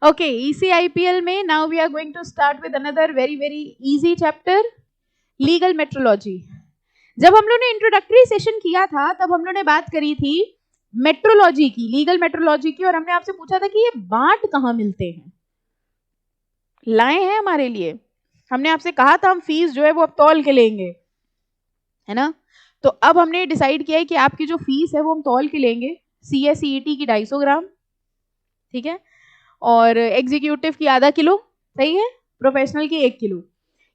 Okay, ECIPL में now we are going to start with another very easy chapter, legal metrology. जब हम लोगों ने इंट्रोडक्टरी सेशन किया था तब हम लोगों ने बात करी थी मेट्रोलॉजी की, लीगल मेट्रोलॉजी की, और हमने आपसे पूछा था कि ये बांट कहाँ मिलते हैं, लाए हैं हमारे लिए। हमने आपसे कहा था हम फीस जो है वो अब तौल के लेंगे, है ना। तो अब हमने डिसाइड किया है कि आपकी जो फीस है वो हम तौल के लेंगे। CSET की 250 ग्राम, ठीक है, और एग्जीक्यूटिव की आधा किलो, सही है, प्रोफेशनल की 1 किलो।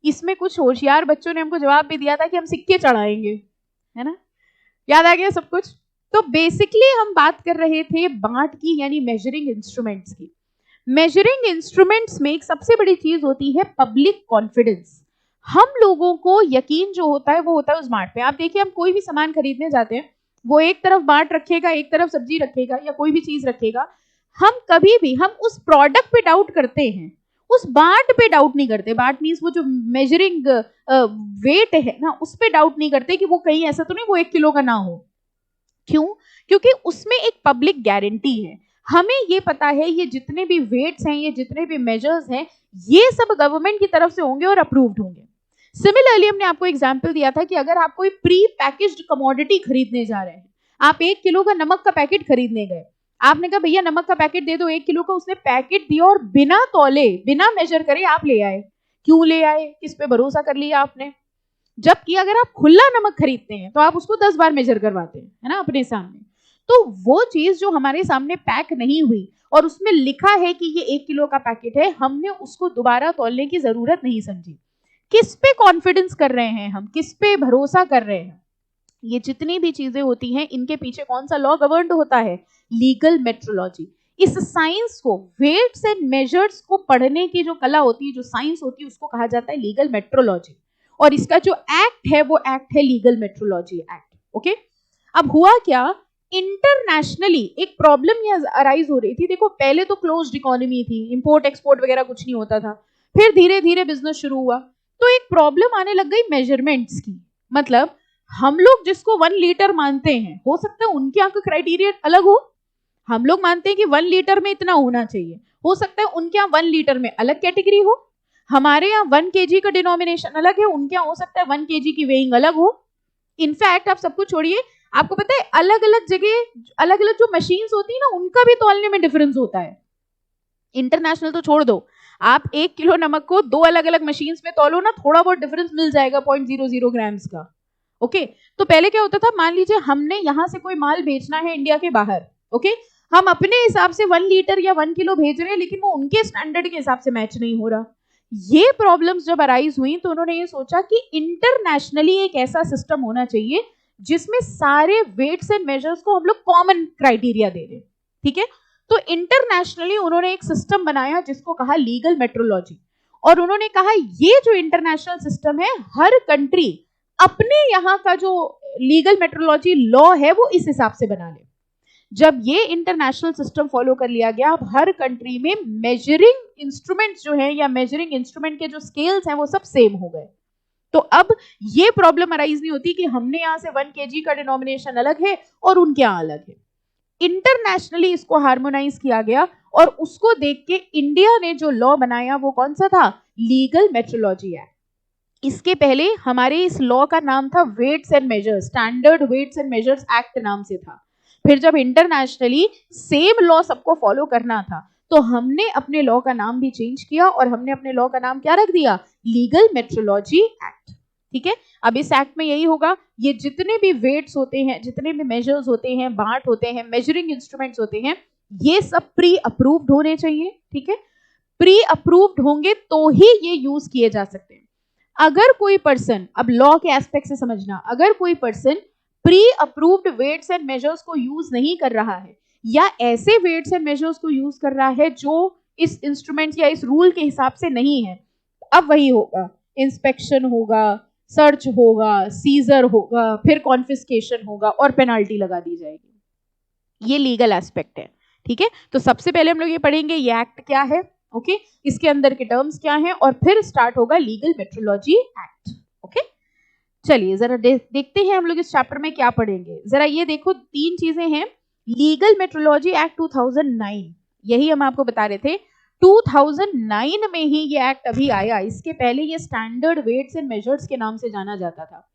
इसमें कुछ होशियार बच्चों ने हमको जवाब भी दिया था कि हम सिक्के चढ़ाएंगे, है ना, याद आ गया सब कुछ। तो बेसिकली हम बात कर रहे थे बांट की, यानी मेजरिंग इंस्ट्रूमेंट्स की। मेजरिंग इंस्ट्रूमेंट्स में एक सबसे बड़ी चीज होती है पब्लिक कॉन्फिडेंस। हम लोगों को यकीन जो होता है वो होता है उस बांट पे। आप देखिए, हम कोई भी सामान खरीदने जाते हैं, वो एक तरफ बांट रखेगा, एक तरफ सब्जी रखेगा या कोई भी चीज रखेगा। हम कभी भी हम उस प्रोडक्ट पे डाउट करते हैं, उस बाट पे डाउट नहीं करते। बाट मीन्स वो जो मेजरिंग वेट है ना, उस पे डाउट नहीं करते कि वो कहीं ऐसा तो नहीं वो 1 किलो का ना हो। क्यों? क्योंकि उसमें एक पब्लिक गारंटी है। हमें ये पता है ये जितने भी वेट्स हैं, ये जितने भी मेजर्स हैं, ये सब गवर्नमेंट की तरफ से होंगे और अप्रूव्ड होंगे। सिमिलरली हमने आपको एग्जांपल दिया था कि अगर आप कोई प्री पैकेज्ड कमोडिटी खरीदने जा रहे हैं, आप 1 किलो का नमक का पैकेट खरीदने गए, आपने कहा भैया नमक का पैकेट दे दो 1 किलो का, उसने पैकेट दिया और बिना तौले बिना मेजर करे आप ले आए। क्यों ले आए? किस पे भरोसा कर लिया आपने? जबकि अगर आप खुला नमक खरीदते हैं तो आप उसको 10 बार मेजर करवाते हैं, है ना, अपने सामने। तो वो चीज जो हमारे सामने पैक नहीं हुई और उसमें लिखा है कि ये 1 किलो का पैकेट है, हमने उसको दोबारा तौलने की जरूरत नहीं समझी। किस पे कॉन्फिडेंस कर रहे हैं हम, किस पे भरोसा कर रहे हैं? ये जितनी भी चीजें होती हैं इनके पीछे कौन सा लॉ गवर्नड होता है? Legal metrology. इस साइंस को, वेट्स एंड मेजर्स को पढ़ने की जो कला होती है, जो साइंस होती है, उसको कहा जाता है लीगल मेट्रोलॉजी। और इसका जो एक्ट है वो एक्ट है लीगल मेट्रोलॉजी एक्ट। ओके, अब हुआ क्या, इंटरनेशनली एक प्रॉब्लम ये अराइज हो रही थी। देखो, पहले तो क्लोज्ड इकोनॉमी थी, इंपोर्ट एक्सपोर्ट वगैरह कुछ नहीं होता था, फिर धीरे धीरे बिजनेस शुरू हुआ, तो एक प्रॉब्लम आने लग गई मेजरमेंट्स की। मतलब हम लोग जिसको 1 लीटर मानते हैं, हो सकता है उनके यहाँ का क्राइटेरिया अलग हो। हम लोग मानते हैं कि 1 लीटर में इतना होना चाहिए, हो सकता है उनके यहाँ 1 लीटर में अलग कैटेगरी हो। हमारे यहाँ 1 kg का डिनोमिनेशन अलग है, उनके यहाँ हो सकता है 1 kg की वेइंग अलग हो। इनफैक्ट आप सब कुछ छोड़िए, आपको पता है अलग अलग जगह अलग अलग जो मशीन्स होती है ना, उनका भी तौलने में डिफरेंस होता है। इंटरनेशनल तो छोड़ दो, आप 1 किलो नमक को 2 अलग अलग मशीन्स में तौलो ना, थोड़ा बहुत डिफरेंस मिल जाएगा 0.00 ग्राम्स का। ओके, तो पहले क्या होता था, मान लीजिए हमने यहां से कोई माल बेचना है इंडिया के बाहर, ओके, हम अपने हिसाब से 1 लीटर या 1 किलो भेज रहे हैं, लेकिन वो उनके स्टैंडर्ड के हिसाब से मैच नहीं हो रहा। ये प्रॉब्लम्स जब अराइज हुई तो उन्होंने ये सोचा कि इंटरनेशनली एक ऐसा सिस्टम होना चाहिए जिसमें सारे वेट्स एंड मेजर्स को हम लोग कॉमन क्राइटेरिया दे दें, ठीक है। तो इंटरनेशनली उन्होंने एक सिस्टम बनाया जिसको कहा लीगल मेट्रोलॉजी, और उन्होंने कहा ये जो इंटरनेशनल सिस्टम है, हर कंट्री अपने यहाँ का जो लीगल मेट्रोलॉजी लॉ है वो इस हिसाब से बना ले। जब ये इंटरनेशनल सिस्टम फॉलो कर लिया गया, अब हर कंट्री में मेजरिंग इंस्ट्रूमेंट्स जो है या मेजरिंग इंस्ट्रूमेंट के जो स्केल्स हैं वो सब सेम हो गए। तो अब ये प्रॉब्लम अराइज नहीं होती कि हमने यहाँ से 1 kg का डिनोमिनेशन अलग है और उनके यहाँ अलग है। इंटरनेशनली इसको हार्मोनाइज किया गया, और उसको देख के इंडिया ने जो लॉ बनाया वो कौन सा था? Legal metrology act. इसके पहले हमारे इस लॉ का नाम था weights and measures, standard weights and measures act नाम से था। फिर जब इंटरनेशनली सेम लॉ सबको फॉलो करना था तो हमने अपने लॉ का नाम भी चेंज किया, और हमने अपने लॉ का नाम क्या रख दिया? लीगल मेट्रोलॉजी एक्ट, ठीक है। अब इस एक्ट में यही होगा, ये जितने भी वेट्स होते हैं, जितने भी मेजर्स होते हैं, बांट होते हैं, मेजरिंग इंस्ट्रूमेंट्स होते हैं, ये सब प्री अप्रूव्ड होने चाहिए, ठीक है। प्री अप्रूव्ड होंगे तो ही ये यूज किए जा सकते हैं। अगर कोई पर्सन, अब लॉ के एस्पेक्ट से समझना, अगर कोई person pre approved weights and measures को यूज नहीं कर रहा है, या ऐसे वेट्स एंड मेजर्स को यूज कर रहा है जो इस इंस्ट्रूमेंट या इस रूल के हिसाब से नहीं है, अब वही होगा, इंस्पेक्शन होगा, सर्च होगा, सीजर होगा, फिर कॉन्फिस्केशन होगा और पेनाल्टी लगा दी जाएगी। ये लीगल एस्पेक्ट है, ठीक है। तो सबसे पहले हम लोग ये पढ़ेंगे ये एक्ट क्या है, ओके, इसके अंदर के टर्म्स क्या हैं, और फिर स्टार्ट होगा लीगल मेट्रोलॉजी एक्ट। ओके, चलिए जरा देखते हैं हम लोग इस चैप्टर में क्या पढ़ेंगे। जरा ये देखो, 3 चीजें हैं। लीगल मेट्रोलॉजी एक्ट 2009, यही हम आपको बता रहे थे, 2009 में ही ये एक्ट अभी आया, इसके पहले ये स्टैंडर्ड वेट्स एंड मेजर्स के नाम से जाना जाता था।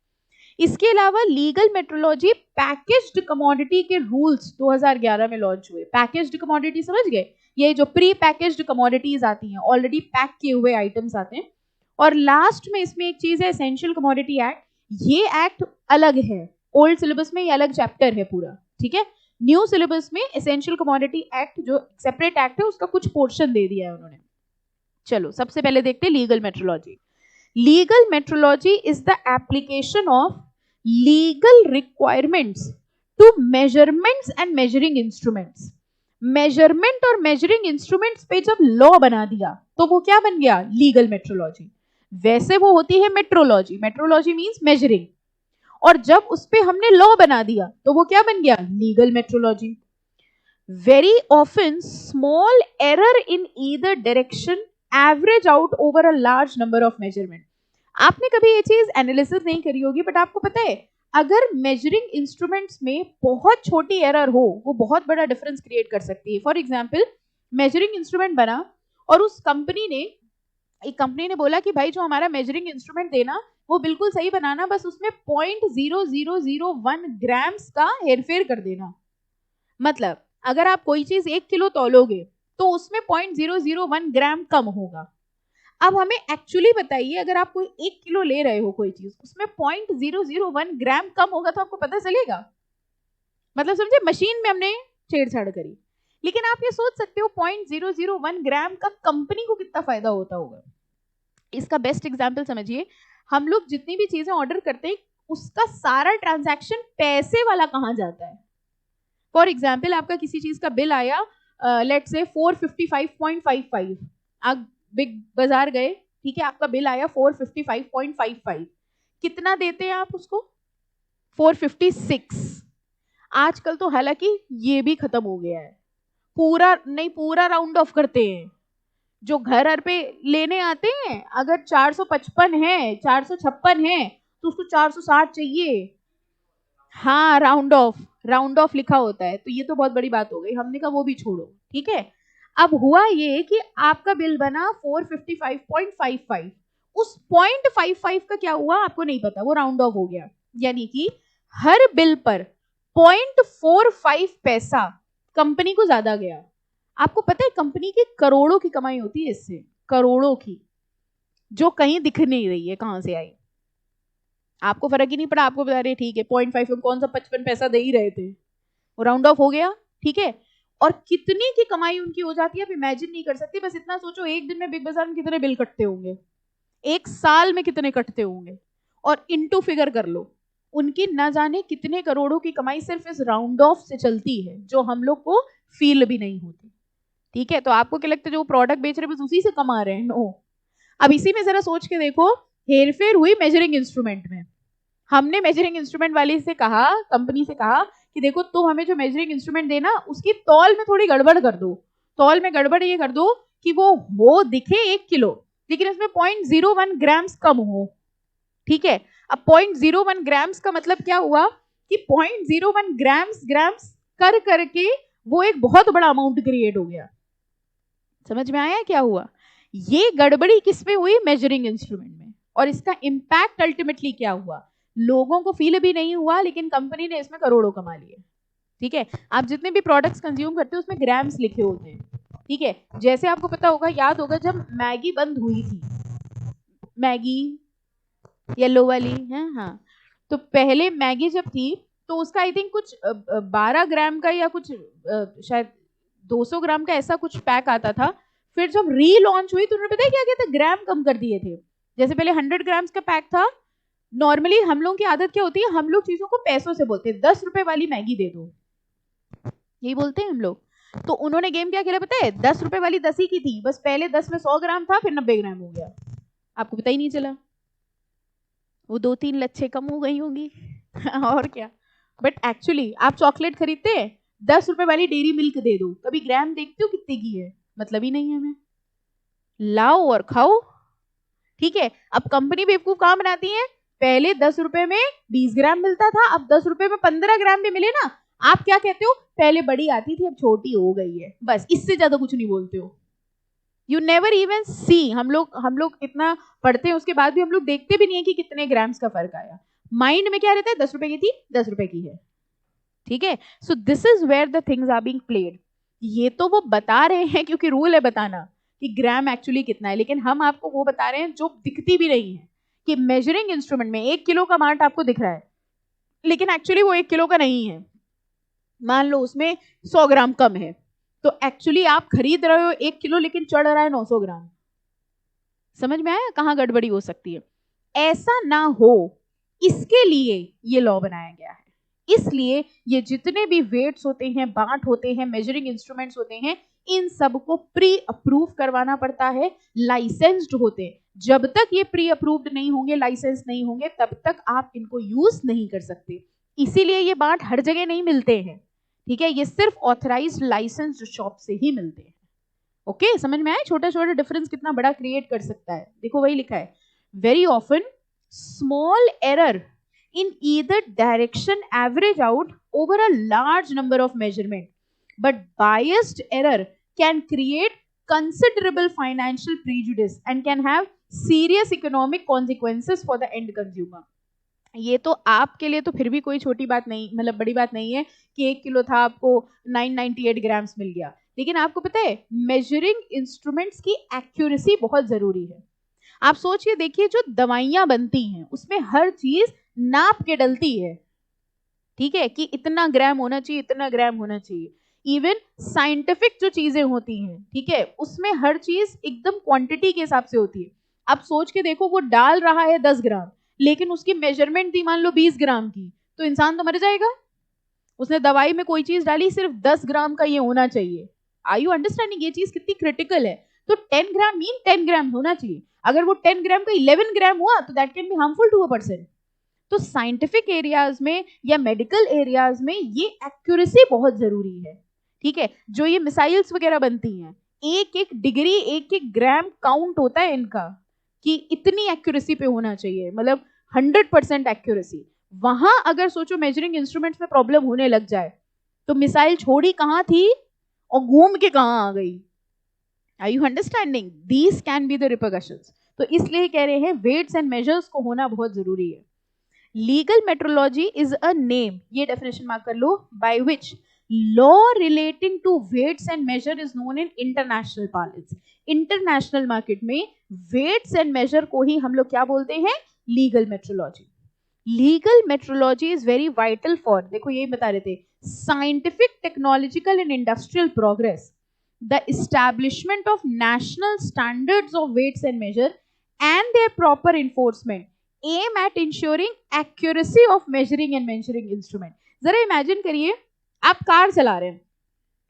इसके अलावा लीगल मेट्रोलॉजी पैकेज्ड कमोडिटी के रूल्स 2011 में लॉन्च हुए। पैकेज्ड कमोडिटी समझ गए, ये जो प्री पैकेज्ड कमोडिटीज आती हैं, ऑलरेडी पैक किए हुए आइटम्स आते हैं। और लास्ट में इसमें एक चीज है एसेंशियल कमोडिटी एक्ट, ये एक्ट अलग है, ओल्ड सिलेबस में ये अलग चैप्टर है पूरा, ठीक है। न्यू सिलेबस में एसेंशियल कमोडिटी एक्ट जो सेपरेट एक्ट है उसका कुछ पोर्शन दे दिया है उन्होंने। चलो सबसे पहले देखते हैं legal metrology. Legal metrology is the application of legal requirements to measurements and measuring instruments. Measurement और मेजरिंग इंस्ट्रूमेंट्स पे जब लॉ बना दिया तो वो क्या बन गया, लीगल मेट्रोलॉजी। वैसे वो होती है मेट्रोलॉजी, मेट्रोलॉजी मींस मेजरिंग, और जब उस पे हमने लॉ बना दिया तो वो क्या बन गया, legal metrology. Very often small error in either direction average out over a large number of measurement. आपने कभी ये चीज एनालिसिस नहीं करी होगी, बट आपको पता है अगर मेजरिंग इंस्ट्रूमेंट्स में बहुत छोटी एरर हो वो बहुत बड़ा डिफरेंस क्रिएट कर सकती है। फॉर एग्जाम्पल, मेजरिंग इंस्ट्रूमेंट बना और उस एक कंपनी ने बोला कि भाई जो हमारा मेजरिंग इंस्ट्रूमेंट देना वो बिल्कुल सही बनाना, बस उसमें 0.0001 ग्राम्स का हेरफेर कर देना। मतलब अगर आप कोई चीज 1 किलो तौलोगे तो उसमें 0.001 ग्राम कम होगा। अब हमें एक्चुअली बताइए, अगर आप कोई 1 किलो ले रहे हो कोई चीज, उसमें 0.001 ग्राम कम होगा तो आपको पता चलेगा? मतलब समझे, मशीन में हमने छेड़छाड़ करी, लेकिन आप ये सोच सकते हो 0.001 ग्राम का कंपनी को कितना फायदा होता होगा। इसका बेस्ट एग्जाम्पल समझिए, हम लोग जितनी भी चीजें ऑर्डर करते हैं उसका सारा ट्रांजैक्शन पैसे वाला कहाँ जाता है। फॉर एग्जाम्पल, आपका किसी चीज का बिल आया, लेट्स से 455.55, आप बिग बाजार गए, ठीक है, आपका बिल आया 455.55, कितना देते हैं आप उसको, 456। आजकल तो हालांकि ये भी खत्म हो गया है, पूरा नहीं, पूरा राउंड ऑफ करते हैं। जो घर पे लेने आते हैं, अगर 455 है, 456 है तो उसको 460 चाहिए। हाँ, राउंड ऑफ लिखा होता है, तो ये तो बहुत बड़ी बात हो गई, हमने कहा वो भी छोड़ो, ठीक है। अब हुआ ये कि आपका बिल बना 455.55, उस 0.55 का क्या हुआ आपको नहीं पता, वो राउंड ऑफ हो गया, यानी कि हर बिल पर 0.45 पैसा कंपनी को ज्यादा गया। आपको पता है कंपनी की करोड़ों की कमाई होती है इससे, करोड़ों की, जो कहीं दिख नहीं रही है कहां से आई। आपको फर्क ही नहीं पड़ा, आपको बता रहे ठीक है 0.5 में कौन सा 55 पैसा दे ही रहे थे, वो राउंड ऑफ हो गया, ठीक है। और कितनी की कमाई उनकी हो जाती है आप इमेजिन नहीं कर सकते। बस इतना सोचो, एक दिन में बिग बाजार में कितने बिल कटते होंगे, एक साल में कितने कटते होंगे, और इनटू फिगर कर लो, उनकी ना जाने कितने करोड़ों की कमाई सिर्फ इस राउंड ऑफ से चलती है, जो हम लोग को फील भी नहीं होती, ठीक है। तो आपको क्या लगता है जो प्रोडक्ट बेच रहे हैं बस उसी से कमा रहे हैं? नो। अब इसी में जरा सोच के देखो, हेरफेर हुई मेजरिंग इंस्ट्रूमेंट में। हमने मेजरिंग इंस्ट्रूमेंट वाली से कहा, कंपनी से कहा कि देखो तुम हमें जो मेजरिंग इंस्ट्रूमेंट देना उसकी तौल में थोड़ी गड़बड़ कर दो, तौल में गड़बड़ ये कर दो कि वो दिखे 1 किलो लेकिन इसमें 0.01 ग्राम्स कम हो, ठीक है। अब 0.01 ग्राम्स का मतलब क्या हुआ कि 0.01 ग्राम्स कर करके वो एक बहुत बड़ा अमाउंट क्रिएट हो गया। समझ में आया क्या हुआ? ये गड़बड़ी किसमें हुई? मेजरिंग इंस्ट्रूमेंट में। और इसका इंपैक्ट अल्टीमेटली क्या हुआ? लोगों को फील भी नहीं हुआ, लेकिन कंपनी ने इसमें करोड़ों कमा लिए, ठीक है। आप जितने भी प्रोडक्ट्स कंज्यूम करते हो उसमें ग्राम्स लिखे होते हैं, ठीक है। जैसे आपको पता होगा, याद होगा जब मैगी बंद हुई थी, मैगी येलो वाली है, हाँ, तो पहले मैगी जब थी तो उसका आई थिंक कुछ 12 ग्राम का या कुछ शायद 200 ग्राम का ऐसा कुछ पैक आता था। फिर जब री लॉन्च हुई तो उन्होंने पता है क्या किया था, ग्राम कम कर दिए थे। जैसे पहले 100 ग्राम्स का पैक था, नॉर्मली हम लोगों की आदत क्या होती है, हम लोग चीजों को पैसों से बोलते हैं, 10 रुपए वाली मैगी दे दो, यही बोलते हैं हम लोग। तो उन्होंने गेम क्या खेला पता है, 10 रुपए वाली 10 ही की थी, बस पहले 10 में 100 ग्राम था, फिर 90 ग्राम हो गया, आपको पता ही नहीं चला। वो 2-3 लच्छे कम हो गई होंगी और क्या। बट एक्चुअली आप चॉकलेट खरीदते हैं, 10 रुपए वाली डेयरी मिल्क दे दो, कभी ग्राम देखते हो कितने की है? मतलब ही नहीं है, हमें लाओ और खाओ, ठीक है। अब कंपनी बेवकूफ कहां बनाती है, पहले 10 रुपए में 20 ग्राम मिलता था, अब 10 रुपए में 15 ग्राम भी मिले ना, आप क्या कहते हो, पहले बड़ी आती थी अब छोटी हो गई है, बस इससे ज्यादा कुछ नहीं बोलते हो। यू नेवर इवन सी, हम लोग इतना पढ़ते हैं उसके बाद भी हम लोग देखते भी नहीं है कि कितने ग्राम्स का फर्क आया। माइंड में क्या रहता है, 10 रुपए की थी 10 रुपए की है, ठीक है। So this is where the things are being played. ये तो वो बता रहे हैं क्योंकि रूल है बताना कि ग्राम एक्चुअली कितना है, लेकिन हम आपको वो बता रहे हैं जो दिखती भी नहीं है कि मेजरिंग इंस्ट्रूमेंट में 1 किलो का मार्ट आपको दिख रहा है, लेकिन एक्चुअली वो 1 किलो का नहीं है। मान लो उसमें 100 ग्राम कम है, तो एक्चुअली आप खरीद रहे हो 1 किलो लेकिन चढ़ रहा है 900 ग्राम। समझ में आया कहाँ गड़बड़ी हो सकती है? ऐसा ना हो इसके लिए ये लॉ बनाया गया है। इसलिए ये जितने भी वेट्स होते हैं, बाट होते हैं, मेजरिंग इंस्ट्रूमेंट्स होते हैं, इन सबको प्री अप्रूव करवाना पड़ता है, लाइसेंस्ड होते हैं। जब तक ये प्री अप्रूव्ड नहीं होंगे, लाइसेंस नहीं होंगे, तब तक आप इनको यूज नहीं कर सकते। इसीलिए ये बाट हर जगह नहीं मिलते हैं, ठीक है, ये सिर्फ ऑथराइज्ड लाइसेंस्ड शॉप से ही मिलते हैं। ओके, समझ में आया? छोटा छोटा डिफरेंस कितना बड़ा क्रिएट कर सकता है। देखो वही लिखा है, very often small error in either direction average out over a large number of measurement, but biased error can create considerable financial prejudice and can have serious economic consequences for the end consumer. ये तो आपके लिए तो फिर भी कोई छोटी बात नहीं, मतलब बड़ी बात नहीं है कि 1 किलो था आपको 998 ग्राम्स मिल गया, लेकिन आपको पता है मेजरिंग इंस्ट्रूमेंट्स की एक्यूरेसी बहुत जरूरी है। आप सोच के देखिए, जो दवाइयां बनती हैं उसमें हर चीज नाप के डलती है, ठीक है, कि इतना ग्राम होना चाहिए, इतना ग्राम होना चाहिए। इवन साइंटिफिक जो चीजें होती हैं, ठीक है, उसमें हर चीज एकदम क्वांटिटी के हिसाब से होती है। आप सोच के देखो, वो डाल रहा है 10 ग्राम, लेकिन उसकी मेजरमेंट थी मान लो 20 ग्राम की, तो इंसान तो मर जाएगा। उसने दवाई में कोई चीज डाली, सिर्फ 10 ग्राम का ये होना चाहिए। आर यू अंडरस्टैंडिंग ये चीज कितनी क्रिटिकल है? तो 10 ग्राम मीन 10 ग्राम होना चाहिए। अगर वो 10 ग्राम का 11 ग्राम हुआ तो that can be harmful to a person. तो साइंटिफिक एरियाज में या मेडिकल एरियाज में ये एक्यूरेसी बहुत जरूरी है, ठीक है। जो ये मिसाइल्स वगैरह बनती हैं, एक एक डिग्री, एक एक ग्राम काउंट होता है इनका कि इतनी एक्यूरेसी पे होना चाहिए, मतलब 100% एक्यूरेसी। वहां अगर सोचो मेजरिंग इंस्ट्रूमेंट्स में प्रॉब्लम होने लग जाए तो मिसाइल छोड़ी कहां थी और घूम के कहां आ गई। Are you understanding? These can be the repercussions. तो इसलिए कह रहे हैं वेट्स एंड मेजर्स को होना बहुत जरूरी है। Legal metrology is a name, ये डेफिनेशन मार्क कर लो, by which law relating to weights and measure is known in international parlance. International market में वेट्स एंड मेजर को ही हम लोग क्या बोलते हैं? Legal metrology. Legal metrology is very vital for, देखो ये बता रहे थे, scientific, technological and industrial progress, the establishment of national standards of weights and measure and their proper enforcement aim at ensuring accuracy of measuring and measuring instrument. जरा imagine करिए, आप car चला रहे हैं,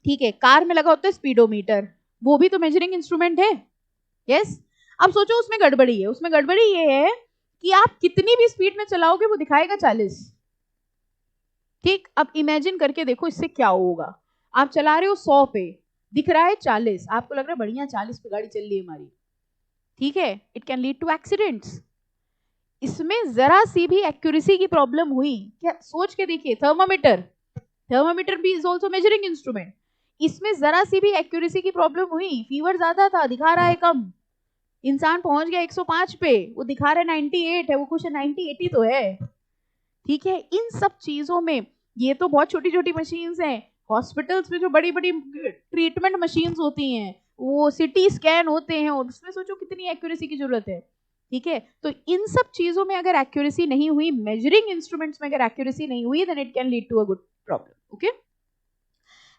ठीक है, कार में लगा होता है स्पीडोमीटर, वो भी तो मेजरिंग इंस्ट्रूमेंट है, यस। अब सोचो उसमें गड़बड़ी है, उसमें गड़बड़ी ये है कि आप कितनी भी स्पीड में चलाओगे वो दिखाएगा 40, ठीक। अब इमेजिन करके देखो इससे क्या होगा। आप चला रहे हो 100 पे, दिख रहा है 40, आपको लग रहा है बढ़िया 40 पे गाड़ी चल रही है हमारी, ठीक है, it can lead to accidents. इसमें जरा सी भी एक्यूरेसी की प्रॉब्लम हुई, क्या सोच के देखिए, थर्मामीटर भी इज ऑल्सो मेजरिंग इंस्ट्रूमेंट, इसमें जरा सी भी एक्यूरेसी की प्रॉब्लम हुई, फीवर ज्यादा था, दिखा रहा है कम, इंसान पहुंच गया 105 पे, वो दिखा रहा है 98 है, वो खुश है 90-80 तो है, ठीक है। इन सब चीजों में, ये तो बहुत छोटी छोटी मशीन्स हैं, हॉस्पिटल्स में जो बड़ी बड़ी ट्रीटमेंट मशीन्स होती हैं, वो सिटी स्कैन होते हैं, और उसमें सोचो कितनी एक्यूरेसी की जरूरत है, ठीक है। तो इन सब चीजों में अगर एक्यूरेसी नहीं हुई, मेजरिंग इंस्ट्रूमेंट्स में अगर एक्यूरेसी नहीं हुई, then it can lead to a good problem, okay.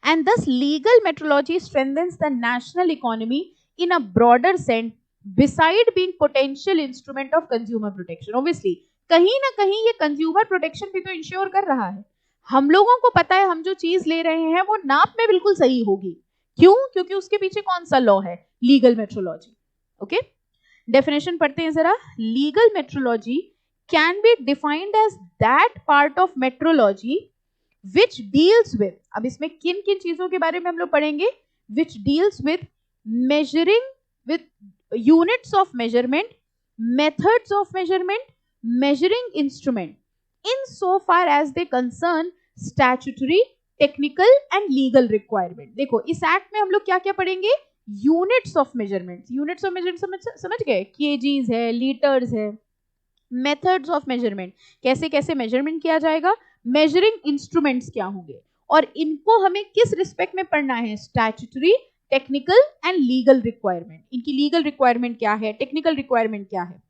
And this legal metrology strengthens the national economy in a broader sense beside being potential instrument of consumer protection. Obviously कहीं ना कहीं ये consumer protection भी तो ensure कर रहा है। हम लोगों को पता है हम जो चीज ले रहे हैं वो नाप में बिल्कुल सही होगी, क्यों? क्योंकि उसके पीछे कौन सा लॉ है? Legal metrology, okay. डेफिनेशन पढ़ते हैं जरा। Legal metrology can be defined as that part of metrology which deals with, अब इसमें किन किन चीजों के बारे में हम लोग पढ़ेंगे? विच deals with measuring with units of measurement, methods of measurement, measuring instrument in so far as they concern statutory, technical and legal requirement। देखो इस एक्ट में हम लोग क्या क्या पढ़ेंगे? Units of measurement, units of measurement समझ गए, केजीज है, लीटर्स है। मेथड्स ऑफ मेजरमेंट, कैसे कैसे मेजरमेंट किया जाएगा, मेजरिंग इंस्ट्रूमेंट्स क्या होंगे, और इनको हमें किस रिस्पेक्ट में पढ़ना है, statutory, technical and legal requirement. इनकी लीगल रिक्वायरमेंट क्या है, टेक्निकल रिक्वायरमेंट क्या है,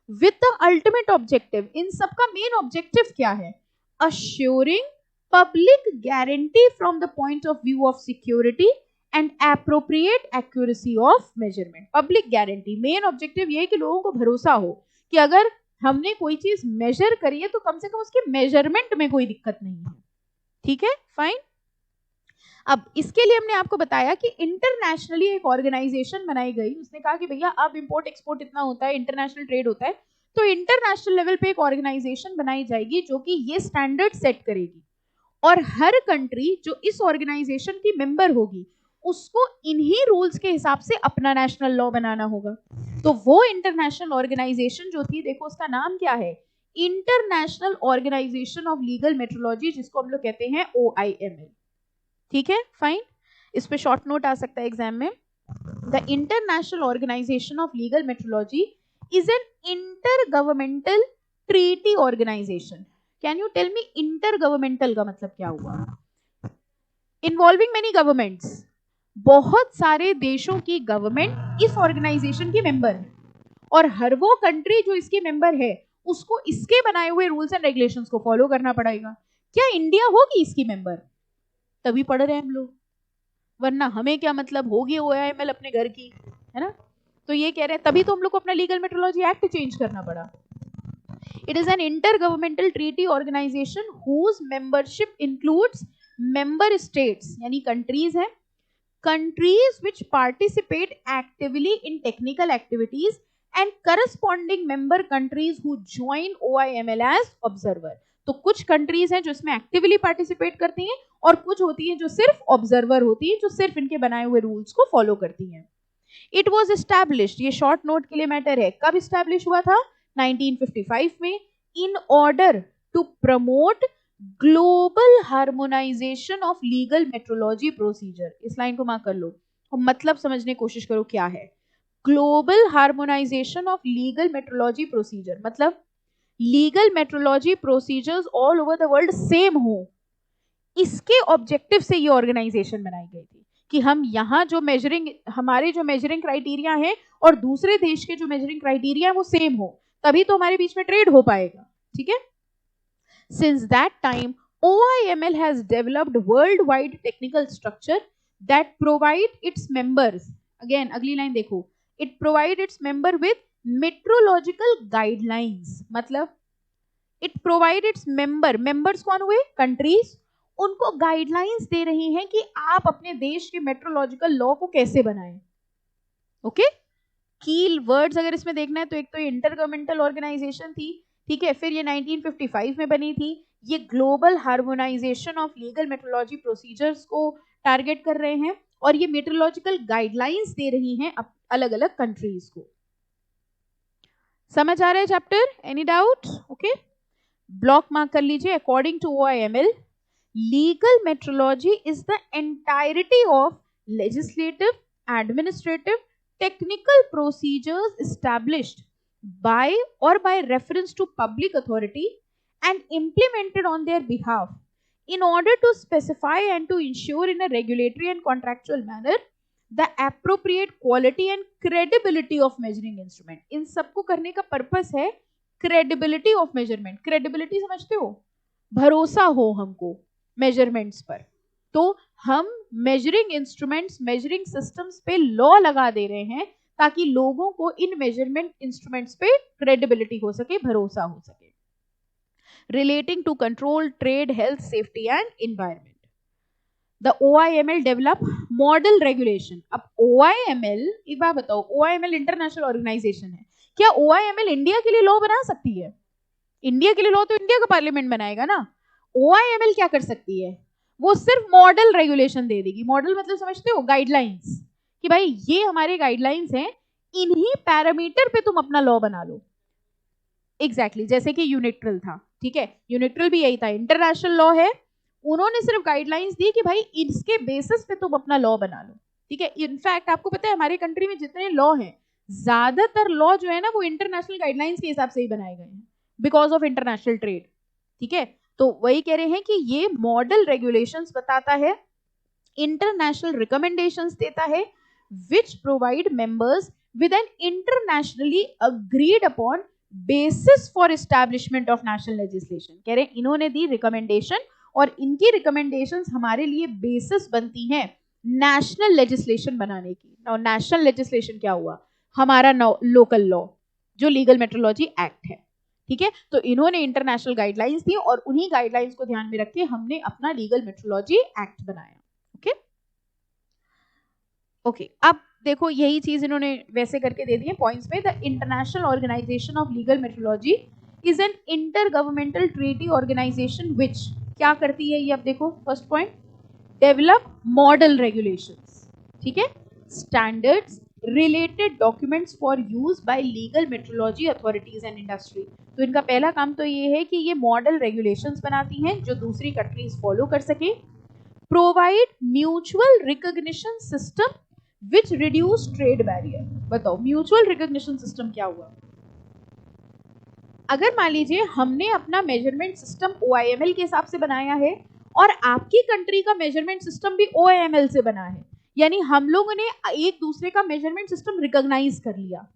विद द अल्टीमेट ऑब्जेक्टिव, इन सबका मेन ऑब्जेक्टिव क्या है, assuring public guarantee from the point of view of security and appropriate accuracy of measurement। public guarantee main objective ये है कि लोगों को भरोसा हो कि अगर हमने कोई चीज मेजर करी है तो कम से कम उसके मेजरमेंट में कोई दिक्कत नहीं है। ठीक है, फाइन। अब इसके लिए हमने आपको बताया कि इंटरनेशनली एक ऑर्गेनाइजेशन बनाई गई, उसने कहा कि भैया अब इंपोर्ट एक्सपोर्ट इतना होता है, इंटरनेशनल ट्रेड होता है, तो इंटरनेशनल लेवल पे एक ऑर्गेनाइजेशन बनाई जाएगी जो कि ये स्टैंडर्ड सेट करेगी, और हर कंट्री जो इस ऑर्गेनाइजेशन की मेंबर होगी उसको इन्हीं रूल्स के हिसाब से अपना नेशनल लॉ बनाना होगा। तो वो इंटरनेशनल ऑर्गेनाइजेशन जो थी, देखो उसका नाम क्या है, international organisation of legal metrology, जिसको हम लोग कहते हैं OIML। ठीक है, फाइन। इस पे शॉर्ट नोट आ सकता है एग्जाम में। The international organisation of legal metrology is an intergovernmental treaty organisation. Can you tell me intergovernmental का मतलब क्या हुआ? इन्वॉल्विंग मेनी गवर्नमेंट्स, बहुत सारे देशों की गवर्नमेंट इस ऑर्गेनाइजेशन की मेंबर है, और हर वो कंट्री जो इसकी मेंबर है उसको इसके बनाए हुए रूल्स एंड रेगुलेशंस को फॉलो करना पड़ेगा। क्या इंडिया होगी इसकी मेंबर? तभी पढ़ रहे हैं हम लोग, वरना हमें क्या मतलब, होगी OIML अपने घर की, है ना। तो ये कह रहे हैं, तभी तो हम लोग को अपना लीगल मेट्रोलॉजी एक्ट चेंज करना पड़ा। It is an intergovernmental treaty organisation whose membership includes member states, यानी कंट्रीज है, countries which participate actively in technical activities and corresponding member countries who join OIML as observer। तो कुछ countries हैं जो इसमें actively participate करती हैं, और कुछ होती हैं जो सिर्फ ऑब्जर्वर होती हैं, जो सिर्फ इनके बनाए हुए रूल्स को फॉलो करती हैं। इट वॉज एस्टैब्लिश्ड, ये शॉर्ट नोट के लिए मैटर है, कब एस्टैब्लिश हुआ था? 1955 में, in order to promote global harmonisation of legal metrology procedure. इस लाइन को मार्क कर लो और मतलब समझने की कोशिश करो क्या है global harmonisation of legal metrology procedure. मतलब legal metrology procedures all over the world same हो, इसके ऑब्जेक्टिव से ये ऑर्गेनाइजेशन बनाई गई थी कि हम यहाँ जो मेजरिंग, हमारे जो मेजरिंग क्राइटेरिया है और दूसरे देश के जो मेजरिंग क्राइटेरिया है वो सेम हो, तभी तो हमारे बीच में ट्रेड हो पाएगा। ठीक है। Since that time, OIML has developed worldwide technical structure that provide its members, again अगली लाइन देखो, it provide its member with metrological guidelines। मतलब it provide its members कौन हुए? countries, उनको गाइडलाइंस दे रही हैं कि आप अपने देश के मेट्रोलॉजिकल लॉ को कैसे बनाएं। ओके, की वर्ड्स अगर इसमें देखना है तो एक तो ये इंटर गवर्नमेंटल ऑर्गेनाइजेशन थी, ठीक है, फिर ये 1955 में बनी थी, ये global harmonisation of legal metrology procedures को टारगेट कर रहे हैं, और ये मेट्रोलॉजिकल गाइडलाइंस दे रही हैं अलग अलग कंट्रीज को। समझ आ रहा है chapter? Any doubt? Okay, block mark कर लीजिए। According to OIML, legal metrology is the entirety of legislative, administrative, technical procedures established by or by reference to public authority and implemented on their behalf in order to specify and to ensure in a regulatory and contractual manner the appropriate quality and credibility of measuring instrument। इन सबको करने का purpose है credibility of measurement। credibility समझते हो? भरोसा हो हमको measurements पर, तो हम मेजरिंग इंस्ट्रूमेंट्स, मेजरिंग सिस्टम्स पे लॉ लगा दे रहे हैं ताकि लोगों को इन मेजरमेंट इंस्ट्रूमेंट्स पे क्रेडिबिलिटी हो सके, भरोसा हो सके। Relating to control, trade, health, safety and environment, the OIML develop model regulation. अब OIML, एक बात बताओ, OIML इंटरनेशनल ऑर्गेनाइजेशन है, क्या OIML इंडिया के लिए लॉ बना सकती है? इंडिया के लिए लॉ तो इंडिया का पार्लियामेंट बनाएगा ना। OIML क्या कर सकती है? वो सिर्फ मॉडल रेगुलेशन दे देगी। मॉडल मतलब समझते हो? गाइडलाइंस, कि भाई ये हमारे गाइडलाइंस हैं, इन्हीं पैरामीटर पे तुम अपना लॉ बना लो। एग्जैक्टली जैसे कि यूनिट्रल था, ठीक है, यूनिट्रल भी यही था, इंटरनेशनल लॉ है, उन्होंने सिर्फ गाइडलाइंस दी कि भाई इसके बेसिस पे तुम अपना लॉ बना लो। ठीक है। इनफैक्ट आपको पता है हमारे कंट्री में जितने लॉ हैं, ज्यादातर लॉ जो है ना वो इंटरनेशनल गाइडलाइंस के हिसाब से ही बनाए गए हैं, बिकॉज ऑफ इंटरनेशनल ट्रेड। ठीक है, तो वही कह रहे हैं कि ये मॉडल रेगुलेशंस बताता है, इंटरनेशनल रिकमेंडेशंस देता है, which provide members with N internationally agreed upon basis for establishment of national legislation. कह रहे हैं इन्होंने दी रिकमेंडेशन और इनकी रिकमेंडेशंस हमारे लिए बेसिस बनती हैं नेशनल लेजिस्लेशन बनाने की। नाउ नेशनल लेजिस्लेशन क्या हुआ? हमारा लोकल लॉ जो लीगल मेट्रोलॉजी एक्ट है। ठीक है, तो इन्होंने इंटरनेशनल गाइडलाइंस दी और उन्हीं गाइडलाइंस को ध्यान में रख के हमने अपना लीगल मेट्रोलॉजी एक्ट बनाया। ओके ओके, अब देखो यही चीज इन्होंने वैसे करके दे दी है पॉइंट्स पे। The international organisation of legal metrology is an intergovernmental treaty organisation which क्या करती है ये, अब देखो first point, develop model regulations, ठीक है, standards, related documents for use by legal metrology authorities and industry. तो इनका पहला काम तो ये है कि ये मॉडल रेगुलेशंस बनाती हैं जो दूसरी कंट्रीज फॉलो कर सके। Provide mutual recognition system which reduce trade barrier. बताओ म्यूचुअल रिकॉग्निशन सिस्टम क्या हुआ? अगर मान लीजिए हमने अपना मेजरमेंट सिस्टम OIML के हिसाब से बनाया है और आपकी कंट्री का मेजरमेंट सिस्टम भी OIML से बना है, यानी हम लोगों ने एक दूसरे का मेजरमेंट सिस्टम रिकॉग्नाइज कर लिया।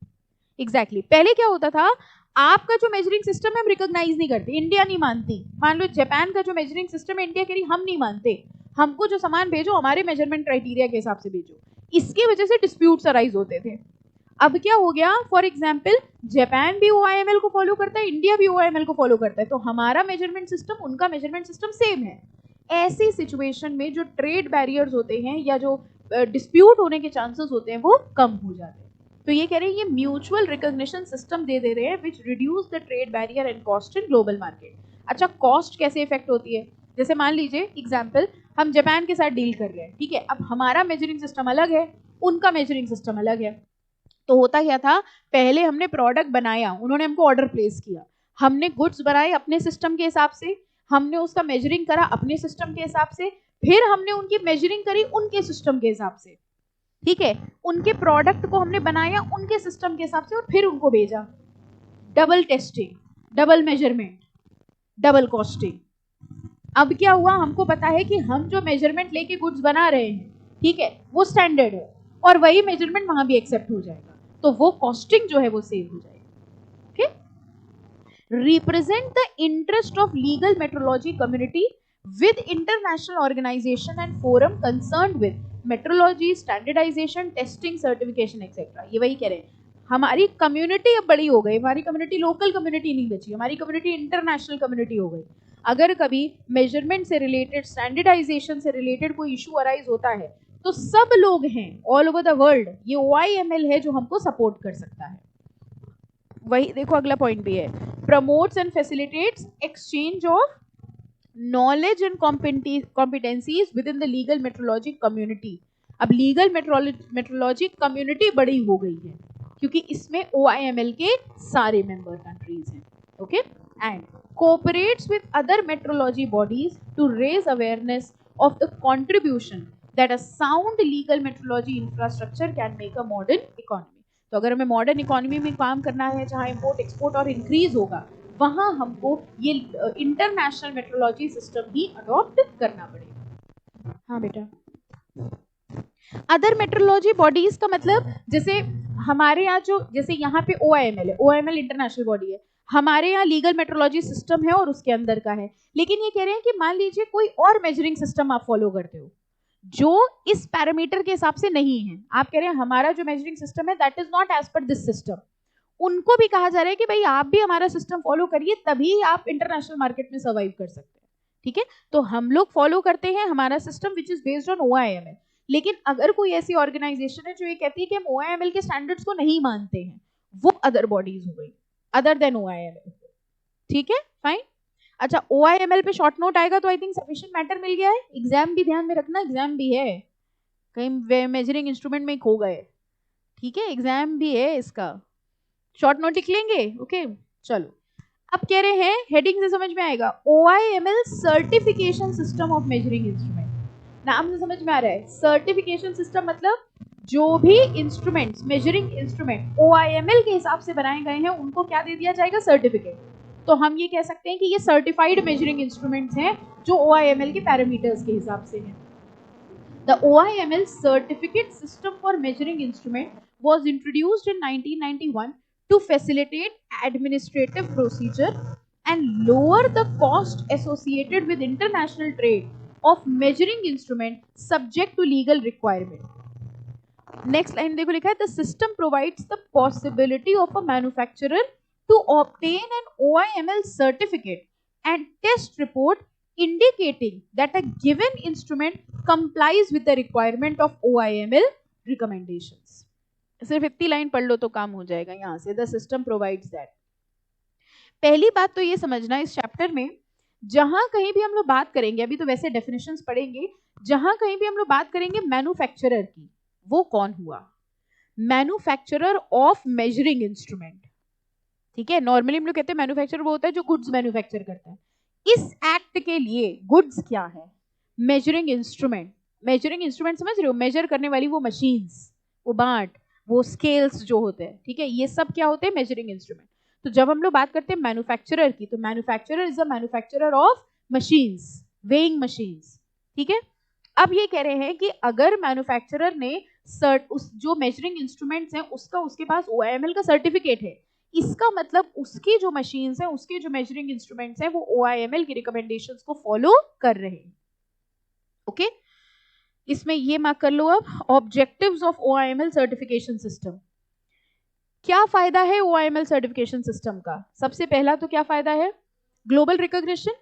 एग्जैक्टली पहले क्या होता था, आपका जो मेजरिंग सिस्टम है हम रिकॉग्नाइज नहीं करते, इंडिया नहीं मानती। मान लो जापान का जो मेजरिंग सिस्टम है इंडिया के लिए हम नहीं मानते, हमको जो सामान भेजो हमारे मेजरमेंट क्राइटेरिया के हिसाब से भेजो। इसकी वजह से डिस्प्यूट्स अराइज होते थे। अब क्या हो गया, फॉर एग्जाम्पल जापान भी OIML को फॉलो करता है, इंडिया भी OIML को फॉलो करता है, तो हमारा मेजरमेंट सिस्टम उनका मेजरमेंट सिस्टम सेम है। ऐसी सिचुएशन में जो ट्रेड बैरियर्स होते हैं या जो डिस्प्यूट होने के चांसेस होते हैं वो कम हो जाते हैं। तो ये कह रहे हैं ये म्यूचुअल रिकॉग्निशन सिस्टम दे रहे हैं which reduce the trade barrier and cost in global market. अच्छा, कॉस्ट कैसे इफेक्ट होती है? जैसे मान लीजिए एग्जाम्पल, हम जापान के साथ डील कर रहे हैं, ठीक है, अब हमारा मेजरिंग सिस्टम अलग है, उनका मेजरिंग सिस्टम अलग है। तो होता क्या था, पहले हमने प्रोडक्ट बनाया, उन्होंने हमको ऑर्डर प्लेस किया, हमने गुड्स बनाए अपने सिस्टम के हिसाब से, हमने उसका मेजरिंग करा अपने सिस्टम के हिसाब से, फिर हमने उनकी मेजरिंग करी उनके सिस्टम के हिसाब से। ठीक है, उनके प्रोडक्ट को हमने बनाया उनके सिस्टम के हिसाब से और फिर उनको भेजा। Double testing, double measurement, double costing. अब क्या हुआ, हमको पता है कि हम जो मेजरमेंट लेके गुड्स बना रहे हैं, ठीक है, वो स्टैंडर्ड है और वही मेजरमेंट वहां भी एक्सेप्ट हो जाएगा, तो वो कॉस्टिंग जो है वो सेव हो जाएगी। Okay, represent the interest of legal metrology community with international organisation and forum concerned with metrology, standardisation, testing, certification etcetera. ये वही कह रहे हैं, हमारी कम्युनिटी अब बड़ी हो गई, हमारी कम्युनिटी लोकल कम्युनिटी नहीं बची, हमारी कम्युनिटी इंटरनेशनल कम्युनिटी हो गई। अगर कभी मेजरमेंट से रिलेटेड, स्टैंडर्डाइजेशन से रिलेटेड कोई इशू अराइज होता है तो सब लोग हैं ऑल ओवर द वर्ल्ड, ये OIML है जो हमको सपोर्ट कर सकता है। वही देखो अगला पॉइंट भी है, promotes and facilitates exchange of knowledge and competencies with in the legal metrology community. अब लीगल मेट्रोलॉजी कम्युनिटी बड़ी हो गई है क्योंकि इसमें OIML के सारे मेंबर कंट्रीज हैं। Okay, and cooperates with other metrology bodies to raise awareness of the contribution that a sound legal metrology infrastructure can make a modern economy। तो अगर हमें मॉडर्न इकोनॉमी में काम करना है जहां इंपोर्ट एक्सपोर्ट और इंक्रीज होगा, वहां हमको ये इंटरनेशनल मेट्रोलॉजी सिस्टम ही अडॉप्ट करना पड़ेगा। हाँ बेटा, अदर मेट्रोलॉजी बॉडीज का मतलब जैसे हमारे यहाँ जो, जैसे यहाँ पे OIML है, OIML इंटरनेशनल बॉडी है, हमारे यहाँ लीगल मेट्रोलॉजी सिस्टम है और उसके अंदर का है। लेकिन ये कह रहे हैं कि मान लीजिए कोई और मेजरिंग सिस्टम आप फॉलो करते हो जो इस पैरामीटर के हिसाब से नहीं है, आप कह रहे हैं हमारा जो मेजरिंग सिस्टम है that is not as per this system, उनको भी कहा जा रहा है कि भाई आप भी हमारा सिस्टम फॉलो करिए, तभी आप इंटरनेशनल मार्केट में सर्वाइव कर सकते हैं। ठीक है, तो हम लोग फॉलो करते हैं हमारा system which is based on OIML। लेकिन अगर कोई ऐसी ऑर्गेनाइजेशन है जो ये कहती है कि हम OIML के स्टैंडर्ड्स को नहीं मानते हैं, वो अदर बॉडीज हो गई, अदर देन OIML। ठीक है, फाइन। अच्छा, OIML पे शॉर्ट नोट आएगा तो आई थिंक सफिशिएंट मैटर मिल गया है। एग्जाम भी ध्यान में रखना, एग्जाम भी है, कहीं मेजरिंग इंस्ट्रूमेंट में खो गए। ठीक है, एग्जाम भी है इसका, शॉर्ट नोट लिख लेंगे। ओके, चलो अब कह रहे हैं हेडिंग से समझ में आएगा, OIML certification system of measuring instrument. नाम से समझ में आ रहा है? सर्टिफिकेशन सिस्टम मतलब जो भी इंस्ट्रूमेंट्स, मेजरिंग इंस्ट्रूमेंट OIML के हिसाब से बनाए गए हैं उनको क्या दे दिया जाएगा? सर्टिफिकेट। तो हम ये कह सकते हैं कि ये सर्टिफाइड मेजरिंग इंस्ट्रूमेंट्स हैं जो OIML के पैरामीटर्स के हिसाब से हैं। The OIML certificate system for measuring instrument was introduced in 1991 to facilitate administrative procedure and lower the cost associated with international trade of measuring instrument subject to legal requirement. Next line देखो लिखा है, the system provides the possibility of a manufacturer to obtain an OIML certificate and test report indicating that a given instrument complies with the requirement of OIML recommendations. सिर्फ इतनी line पढ़ लो तो काम हो जाएगा यहाँ से, the system provides that. पहली बात तो ये समझना इस चैप्टर में जहां कहीं भी हम लोग बात करेंगे, अभी तो वैसे डेफिनेशंस पढ़ेंगे, जहां कहीं भी हम लोग बात करेंगे मैन्युफैक्चरर की, वो कौन हुआ? Manufacturer of measuring instrument. ठीक है, नॉर्मली हम लोग कहते हैं मैन्युफैक्चरर वो होता है जो गुड्स मैन्युफैक्चर करता है। इस एक्ट के लिए गुड्स क्या है? Measuring instrument. मेजरिंग इंस्ट्रूमेंट समझ रहे हो? मेजर करने वाली वो मशीन्स, वो बाट, वो स्केल्स जो होते हैं, ठीक है, ये सब क्या होते हैं? Measuring instrument. तो जब हम लोग बात करते हैं मैन्युफैक्चरर की, तो manufacturer is a manufacturer of machines, weighing machines. ठीक है, अब ये कह रहे हैं कि अगर मैन्युफैक्चरर ने उस जो मेजरिंग इंस्ट्रूमेंट्स हैं उसका उसके पास OIML का सर्टिफिकेट है, इसका मतलब उसकी जो मशीन्स हैं, उसके जो मेजरिंग इंस्ट्रूमेंट्स हैं, वो OIML की रिकमेंडेशंस को फॉलो कर रहे हैं। ओके, इसमें ये मार्क कर लो अब, objectives of OIML certification system. क्या फायदा है OIML सर्टिफिकेशन सिस्टम का? सबसे पहला तो क्या फायदा है? Global recognition.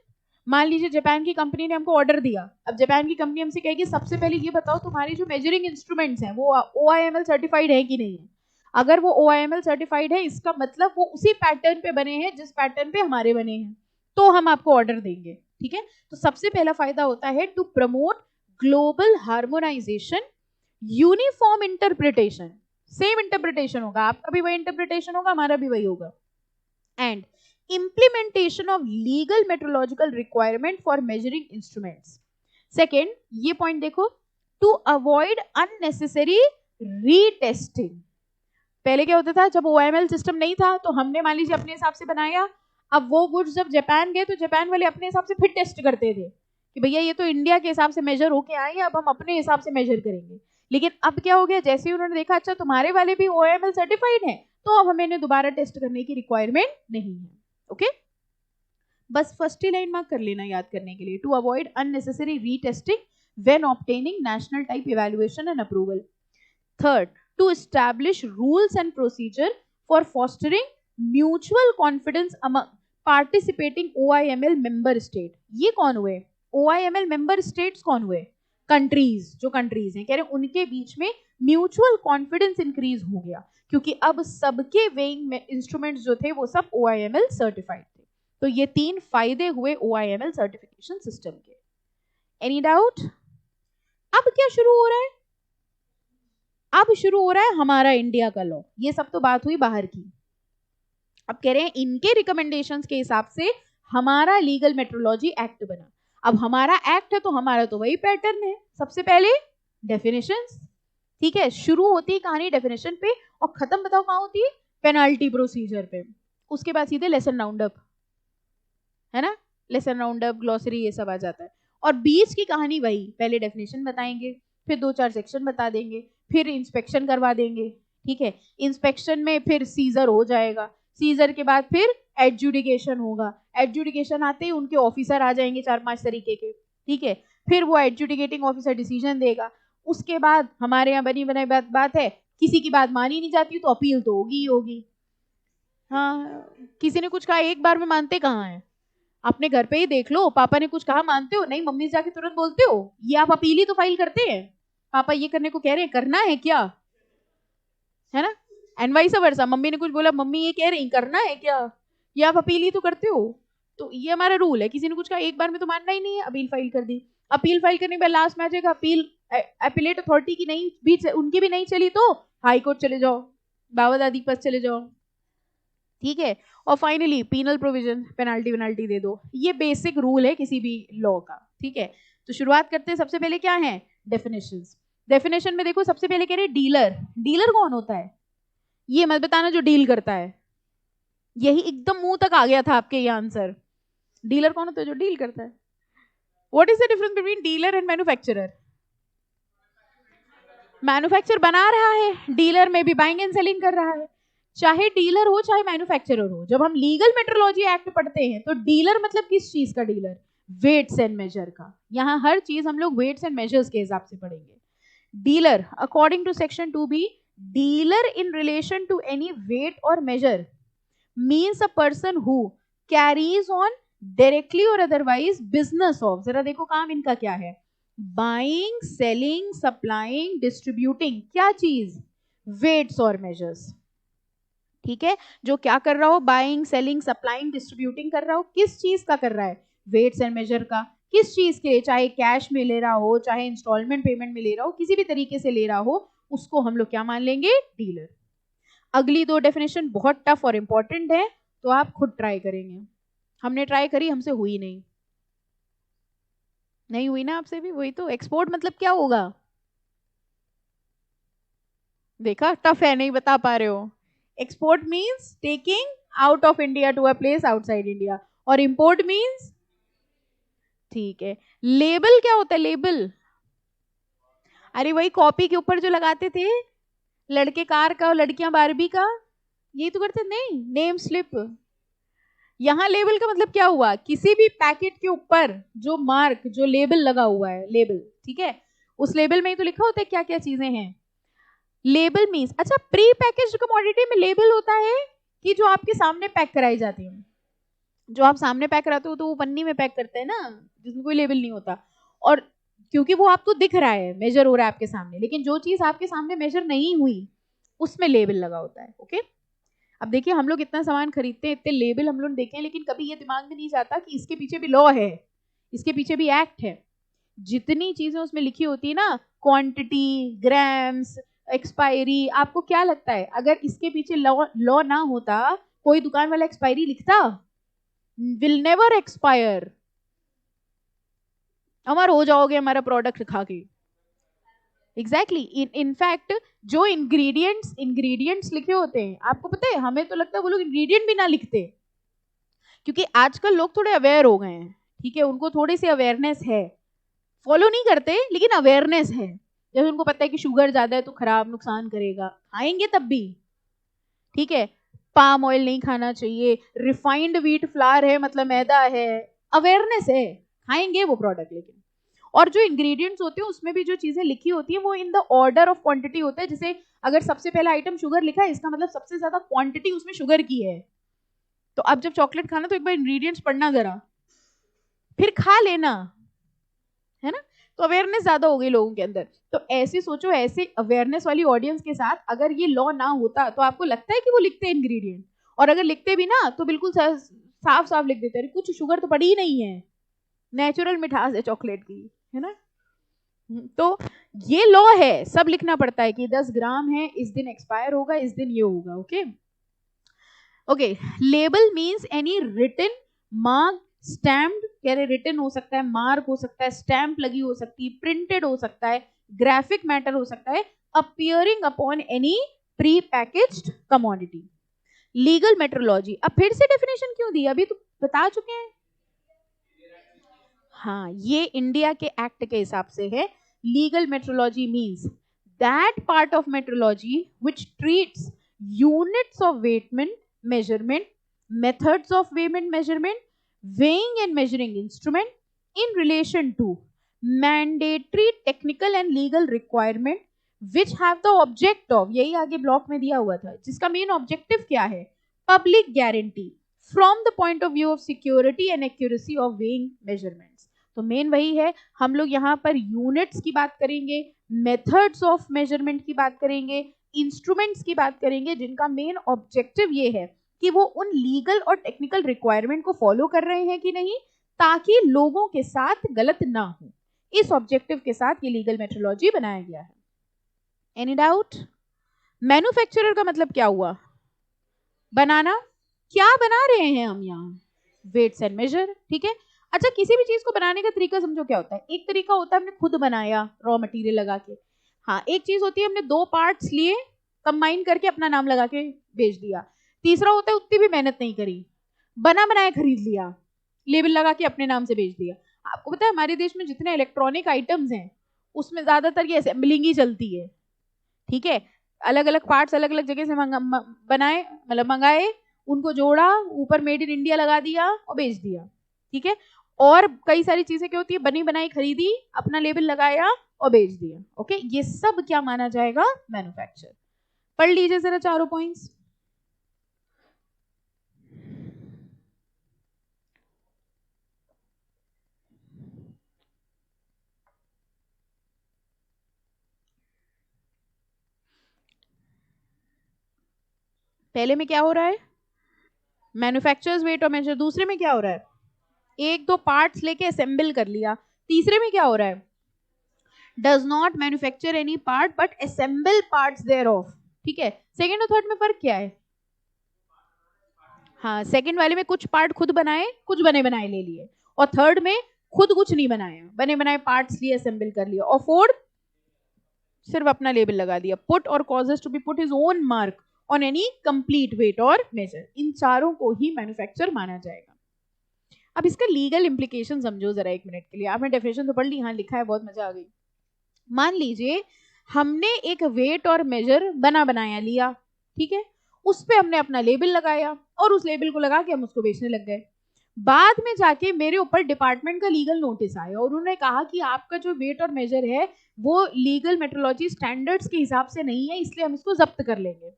मान लीजिए जापान की कंपनी ने हमको ऑर्डर दिया, अब जापान की कंपनी हमसे कहेगी सबसे पहले ये बताओ तुम्हारी जो मेजरिंग इंस्ट्रूमेंट्स हैं वो OIML सर्टिफाइड है कि नहीं है। अगर वो OIML सर्टिफाइड है, इसका मतलब वो उसी पैटर्न पे बने हैं जिस पैटर्न पे हमारे बने हैं, तो हम आपको ऑर्डर देंगे। ठीक है, तो सबसे पहला फायदा होता है to promote global harmonisation, uniform interpretation. Same interpretation होगा, आपका भी वही इंटरप्रिटेशन होगा, हमारा भी वही होगा। And implementation of legal metrological requirement for measuring instruments. Second, ये पॉइंट देखो, to avoid unnecessary retesting. पहले क्या होता था, जब OIML सिस्टम नहीं था तो हमने मान लीजिए अपने हिसाब से बनाया, अब वो गुड्स जब जापान गए तो जापान वाले अपने हिसाब से फिर टेस्ट करते थे कि भैया ये तो इंडिया के हिसाब से मेजर होके आए हैं, अब हम अपने हिसाब से मेजर करेंगे। लेकिन अब क्या हो गया, जैसे ही उन्होंने देखा अच्छा तुम्हारे वाले भी OIML सर्टिफाइड है, तो अब हमें दोबारा टेस्ट करने की रिक्वायरमेंट नहीं है। ओके, बस फर्स्ट ही लाइन मार्क कर लेना याद करने के लिए, to avoid unnecessary retesting when obtaining national type evaluation and approval. Third, to establish rules and procedure for fostering mutual confidence among participating OIML member state. ये कौन हुए? OIML मेंबर स्टेट्स कौन हुए? कंट्रीज, जो कंट्रीज हैं, कह रहे हैं उनके बीच में म्यूचुअल कॉन्फिडेंस इंक्रीज हो गया, क्योंकि अब सबके वेइंग इंस्ट्रूमेंट्स जो थे वो सब OIML सर्टिफाइड थे। तो ये तीन फायदे हुए OIML सर्टिफिकेशन सिस्टम के। Any doubt? अब क्या शुरू हो रहा है? अब शुरू हो रहा है हमारा इंडिया का लॉ। ये सब तो बात हुई बाहर की, अब कह रहे हैं इनके रिकमेंडेशंस के हिसाब से हमारा लीगल मेट्रोलॉजी एक्ट बना। अब हमारा एक्ट है तो हमारा तो वही पैटर्न है, सबसे पहले डेफिनेशंस। ठीक है, शुरू होती है कहानी डेफिनेशन पे और खत्म बताओ कहाँ होती है? पेनाल्टी प्रोसीजर पे। उसके बाद सीधे लेसन राउंड अप, है ना, लेसन राउंड अप, ग्लॉसरी, ये सब आ जाता है। और बीच की कहानी वही, पहले डेफिनेशन बताएंगे, फिर 2-4 सेक्शन बता देंगे, फिर इंस्पेक्शन करवा देंगे। ठीक है, इंस्पेक्शन में फिर सीजर हो जाएगा, सीजर के बाद फिर एडजुडिकेशन होगा, एडजुडिकेशन आते ही उनके ऑफिसर आ जाएंगे 4-5 तरीके के। ठीक है, फिर वो एडजुडिकेटिंग ऑफिसर डिसीजन देगा। उसके बाद हमारे यहाँ बनी बनाई बात है, किसी की बात मानी नहीं जाती तो अपील तो होगी ही होगी। हाँ, किसी ने कुछ कहा एक बार में मानते कहाँ है? अपने घर पे ही देख लो, पापा ने कुछ कहा मानते हो? नहीं, मम्मी से जाके तुरंत बोलते हो? ये आप अपील ही तो फाइल करते हैं, पापा ये करने को कह रहे हैं, करना है क्या, है ना? एंड वाइस वर्सा, मम्मी ने कुछ बोला, मम्मी ये कह रही करना है क्या, ये आप अपील ही तो करते हो। तो ये हमारा रूल है, किसी ने कुछ कहा एक बार में तो मानना ही नहीं है, अपील फाइल कर दी। अपील फाइल करने के बाद लास्ट में आ जाएगा अपील, अपीलेट अथॉरिटी की नहीं भी, उनकी भी नहीं चली तो हाई कोर्ट चले जाओ, बाबा दादी के पास चले जाओ। ठीक है, और फाइनली पीनल प्रोविजन, पेनाल्टी वेनाल्टी दे दो। ये बेसिक रूल है किसी भी लॉ का। ठीक है, तो शुरुआत करते हैं, सबसे पहले क्या है डेफिनेशंस। डेफिनेशन में देखो सबसे पहले कह रहे डीलर। डीलर कौन होता है? ये मत बताना जो डील करता है। यही एकदम मुंह तक आ गया था आपके ये आंसर। डीलर कौन होता है? जो डील करता है। What is the difference between dealer and manufacturer? Manufacture बना रहा है, डीलर में भी बाइंग एंड सेलिंग कर रहा है। चाहे डीलर हो चाहे मैन्युफैक्चरर हो, जब हम लीगल मेट्रोलॉजी एक्ट पढ़ते हैं तो डीलर मतलब किस चीज का डीलर? वेट्स एंड मेजर का। यहाँ हर चीज हम लोग वेट्स एंड मेजर्स के हिसाब से पढ़ेंगे। Dealer according to section 2B, dealer in relation to any weight और measure means a person who carries on directly और अदरवाइज बिजनेस ऑफ, जरा देखो काम इनका क्या है, बाइंग, सेलिंग, सप्लाइंग, डिस्ट्रीब्यूटिंग, क्या चीज? वेट्स और मेजर्स। ठीक है, जो क्या कर रहा हो? बाइंग, सेलिंग, सप्लाइंग, डिस्ट्रीब्यूटिंग कर रहा हो। किस चीज का कर रहा है? वेट्स एंड मेजर का। किस चीज के? चाहे कैश में ले रहा हो, चाहे इंस्टॉलमेंट पेमेंट में ले रहा हो, किसी भी तरीके से ले रहा हो, उसको हम लोग क्या मान लेंगे? डीलर। अगली दो डेफिनेशन बहुत टफ और इंपॉर्टेंट है, तो आप खुद ट्राई करेंगे। हमने ट्राई करी, हमसे हुई नहीं हुई ना आपसे भी? वही तो, एक्सपोर्ट मतलब क्या होगा? देखा, टफ है, नहीं बता पा रहे हो। Export means taking out of India to a place outside India, और इंपोर्ट मीन्स, ठीक है। लेबल क्या होता है? लेबल, अरे वही कॉपी के ऊपर जो लगाते थे, लड़के कार का और लड़कियां बारबी का, यही तो करते। नहीं, नेम स्लिप। यहाँ लेबल का मतलब क्या हुआ? किसी भी पैकेट के ऊपर जो मार्क, जो लेबल लगा हुआ है, लेबल, ठीक है, उस लेबल में ही तो लिखा होता है क्या क्या चीजें हैं। लेबल मीन्स, अच्छा, प्री पैकेज्ड कमोडिटी में लेबल होता है कि जो आपके सामने पैक कराई जाती है? जो आप सामने पैक कराते हो तो वो पन्नी में पैक करते हैं ना, जिसमें कोई लेबल नहीं होता। और क्योंकि वो आपको दिख रहा है, मेजर हो रहा है आपके सामने, लेकिन जो चीज आपके सामने मेजर नहीं हुई उसमें लेबल लगा होता है। ओके, अब देखिए हम लोग इतना सामान खरीदते हैं, इतने लेबल हम लोग देखे हैं, लेकिन कभी ये दिमाग में नहीं जाता कि इसके पीछे भी लॉ है, इसके पीछे भी एक्ट है। जितनी चीजें उसमें लिखी होती है ना, क्वांटिटी, ग्राम्स, एक्सपायरी, आपको क्या लगता है अगर इसके पीछे लॉ ना होता, कोई दुकान वाला एक्सपायरी लिखता? Will never expire. अमर हो जाओगे हमारा प्रोडक्ट खा के। एग्जैक्टली, इनफैक्ट जो इंग्रेडिएंट्स लिखे होते हैं, आपको पता है, हमें तो लगता है वो लोग इंग्रेडिएंट भी ना लिखते, क्योंकि आजकल लोग थोड़े अवेयर हो गए हैं। ठीक है, उनको थोड़ी सी अवेयरनेस है, फॉलो नहीं करते लेकिन अवेयरनेस है। जैसे उनको पता है कि शुगर ज्यादा है तो खराब, नुकसान करेगा, खाएंगे तब भी। ठीक है, पाम ऑयल नहीं खाना चाहिए, रिफाइंड व्हीट फ्लावर है मतलब मैदा है, अवेयरनेस है, खाएंगे वो प्रोडक्ट। लेकिन और जो इंग्रेडिएंट्स होते हैं उसमें भी जो चीजें लिखी होती है वो in the order of quantity होता है। जैसे अगर सबसे पहला आइटम शुगर लिखा है, इसका मतलब सबसे ज्यादा क्वांटिटी उसमें शुगर की है। तो अब जब चॉकलेट खाना तो एक बार इंग्रेडिएंट्स पढ़ना जरा, फिर खा लेना, है ना। तो अवेयरनेस ज्यादा हो गई लोगों के अंदर। तो ऐसे सोचो, ऐसे अवेयरनेस वाली ऑडियंस के साथ अगर ये लॉ ना होता तो आपको लगता है कि वो लिखते हैं इंग्रेडिएंट, और अगर लिखते भी ना तो बिल्कुल साफ साफ लिख देते हैं, कुछ शुगर तो पड़ी ही नहीं है, नेचुरल मिठास है चॉकलेट की, है ना। तो ये लॉ है, सब लिखना पड़ता है कि 10 ग्राम है, इस दिन एक्सपायर होगा, इस दिन ये होगा। Okay okay, label means any written, mark, stamped, कह रहे रिटन हो सकता है, मार्क हो सकता है, स्टैम्प लगी हो सकती है, प्रिंटेड हो सकता है, ग्राफिक मैटर हो सकता है, appearing upon any pre packaged commodity. Legal metrology, अब फिर से डेफिनेशन क्यों दी? अभी तो बता चुके हैं। हाँ, ये इंडिया के एक्ट के हिसाब से है। Legal metrology means that part of metrology which treats units of weighment, measurement, methods of weighment measurement, weighing and measuring instrument in relation to mandatory technical and legal requirement which have the object of, यही आगे block में दिया हुआ था, जिसका main objective क्या है? Public guarantee from the point of view of security and accuracy of weighing measurements. तो मेन वही है, हम लोग यहाँ पर यूनिट्स की बात करेंगे, मेथड्स ऑफ मेजरमेंट की बात करेंगे, इंस्ट्रूमेंट्स की बात करेंगे, जिनका मेन ऑब्जेक्टिव ये है कि वो उन लीगल और टेक्निकल रिक्वायरमेंट को फॉलो कर रहे हैं कि नहीं, ताकि लोगों के साथ गलत ना हो। इस ऑब्जेक्टिव के साथ ये लीगल मेट्रोलॉजी बनाया गया है। Any doubt? मैन्युफैक्चरर का मतलब क्या हुआ? बनाना। क्या बना रहे हैं हम यहाँ? Weights and measure. ठीक है, अच्छा, किसी भी चीज को बनाने का तरीका समझो क्या होता है। एक तरीका होता है हमने खुद बनाया रॉ मटेरियल लगा के, हाँ। एक चीज होती है हमने दो पार्ट्स लिए, कंबाइन करके अपना नाम लगा के बेच दिया। तीसरा होता है उतनी भी मेहनत नहीं करी, बना बनाया खरीद लिया, लेबल लगा के अपने नाम से बेच दिया। आपको पता है हमारे देश में जितने इलेक्ट्रॉनिक आइटम्स हैं उसमें ज्यादातर ये असेंबलिंग ही चलती है, ठीक है। अलग अलग पार्ट्स अलग अलग जगह से बनाए, मतलब मंगाए, उनको जोड़ा, ऊपर मेड इन इंडिया लगा दिया और बेच दिया, ठीक है। और कई सारी चीजें क्या होती है, बनी बनाई खरीदी, अपना लेबल लगाया और बेच दिया, ओके। ये सब क्या माना जाएगा, मैन्युफैक्चर। पढ़ लीजिए जरा चारों पॉइंट्स। पहले में क्या हो रहा है, मैन्युफैक्चरर्स वेट और मेजर। दूसरे में क्या हो रहा है, एक दो पार्ट्स लेके असेंबल कर लिया। तीसरे में क्या हो रहा है, does not manufacture any part but assemble parts thereof, ठीक है। सेकेंड और थर्ड में फर्क क्या है, हाँ, सेकंड वाले में कुछ पार्ट खुद बनाए, कुछ बने बनाए ले लिए, और थर्ड में खुद कुछ नहीं बनाया, बने बनाए पार्ट्स लिए असेंबल कर लिया, और फोर्थ सिर्फ अपना लेबल लगा दिया। Put or causes to be put his own mark on any complete weight और मेजर। इन चारों को ही मैन्युफैक्चर माना जाएगा। अब इसका लीगल इंप्लीकेशन समझो जरा एक मिनट के लिए। आपने डेफिनेशन तो पढ़ ली, हाँ लिखा है, बहुत मजा आ गई। मान लीजिए हमने एक वेट और मेजर बना बनाया लिया, ठीक है, उस पे हमने अपना लेबल लगाया और उस लेबल को लगा के हम उसको बेचने लग गए। बाद में जाके मेरे ऊपर डिपार्टमेंट का लीगल नोटिस आया और उन्होंने कहा कि आपका जो वेट और मेजर है वो लीगल मेट्रोलॉजी स्टैंडर्ड्स के हिसाब से नहीं है, इसलिए हम इसको जब्त कर लेंगे।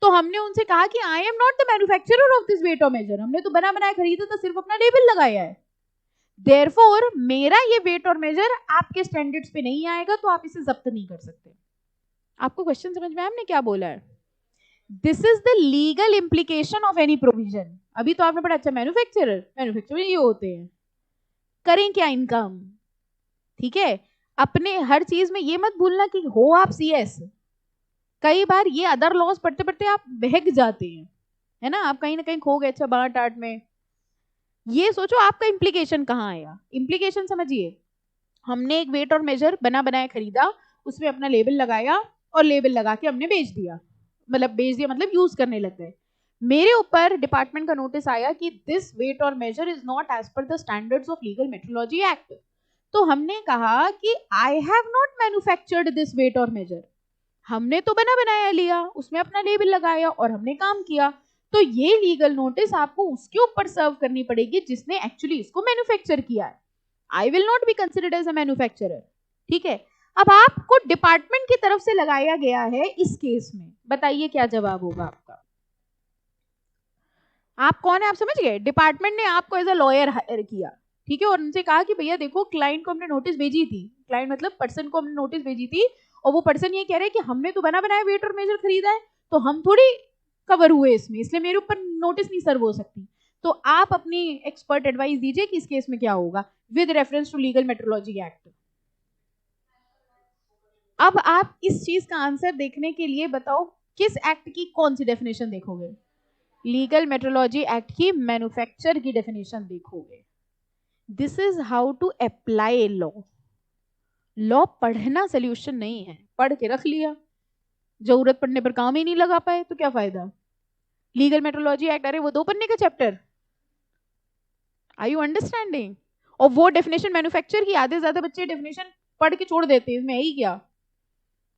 तो हमने उनसे कहा कि I am not the manufacturer of this weight और मेजर, हमने तो बना बनाया खरीदा था, सिर्फ अपना लेबल लगाया है। देयरफॉर मेरा ये वेट और मेजर आपके स्टैंडर्ड्स पे नहीं आएगा, तो आप इसे जब्त नहीं कर सकते। आपको क्वेश्चन समझ में आया हमने क्या बोला है? This is the legal implication of any provision. अभी तो आपने पढ़ा, अच्छा मैन्युफैक्चरर ये होते हैं, करें क्या इनकम, ठीक है। अपने हर चीज में ये मत भूलना कि हो आप सीएस। कई बार ये अदर लॉज पढ़ते पढ़ते आप बहक जाते हैं, है ना, आप कहीं ना कहीं खो गए, अच्छा बाट आर्ट में। ये सोचो आपका इम्प्लीकेशन कहाँ आया। इम्प्लीकेशन समझिए, हमने एक वेट और मेजर बना बनाया खरीदा, उसमें अपना लेबल लगाया और लेबल लगा के हमने बेच दिया, मतलब यूज करने लग गए। मेरे ऊपर डिपार्टमेंट का नोटिस आया कि दिस वेट और measure is not as per the standards of legal metrology act. तो हमने कहा कि I have not manufactured this weight और मेजर, हमने तो बना बनाया लिया, उसमें अपना लेबल लगाया और हमने काम किया। तो ये लीगल नोटिस आपको उसके ऊपर सर्व करनी पड़ेगी जिसने एक्चुअली इसको मैन्युफैक्चर किया है। I will not be considered as a manufacturer, ठीक है। अब आपको डिपार्टमेंट की तरफ से लगाया गया है इस केस में, बताइए क्या जवाब होगा आपका। आप कौन है, आप समझ गए, डिपार्टमेंट ने आपको एज अ लॉयर हायर किया, ठीक है, और उनसे कहा कि भैया देखो क्लाइंट को हमने नोटिस भेजी थी, क्लाइंट मतलब पर्सन को हमने नोटिस भेजी थी, और वो पर्सन ये कह रहे हैं कि हमने तो बना बनाया वेट और मेजर खरीदा है, तो हम थोड़ी कवर हुए इसमें, इसलिए मेरे ऊपर नोटिस नहीं सर्व हो सकती। तो आप अपनी एक्सपर्ट एडवाइस दीजिए कि इस केस में क्या होगा with reference to legal metrology act. अब आप इस चीज का आंसर देखने के लिए बताओ किस एक्ट की कौन सी डेफिनेशन देखोगे, लीगल मेट्रोलॉजी एक्ट की मैन्युफैक्चर की डेफिनेशन देखोगे। This is how to apply law. Law पढ़ना सोल्यूशन नहीं है, पढ़ के रख लिया, जरूरत पड़ने पर काम ही नहीं लगा पाए तो क्या फायदा। लीगल मेट्रोलॉजी एक्ट, अरे वो 2 पन्ने का चैप्टर, आर यू अंडरस्टैंडिंग। और वो डेफिनेशन मैन्युफैक्चर की, आधे ज्यादा बच्चे डेफिनेशन पढ़ के छोड़ देते हैं, इसमें है ही क्या,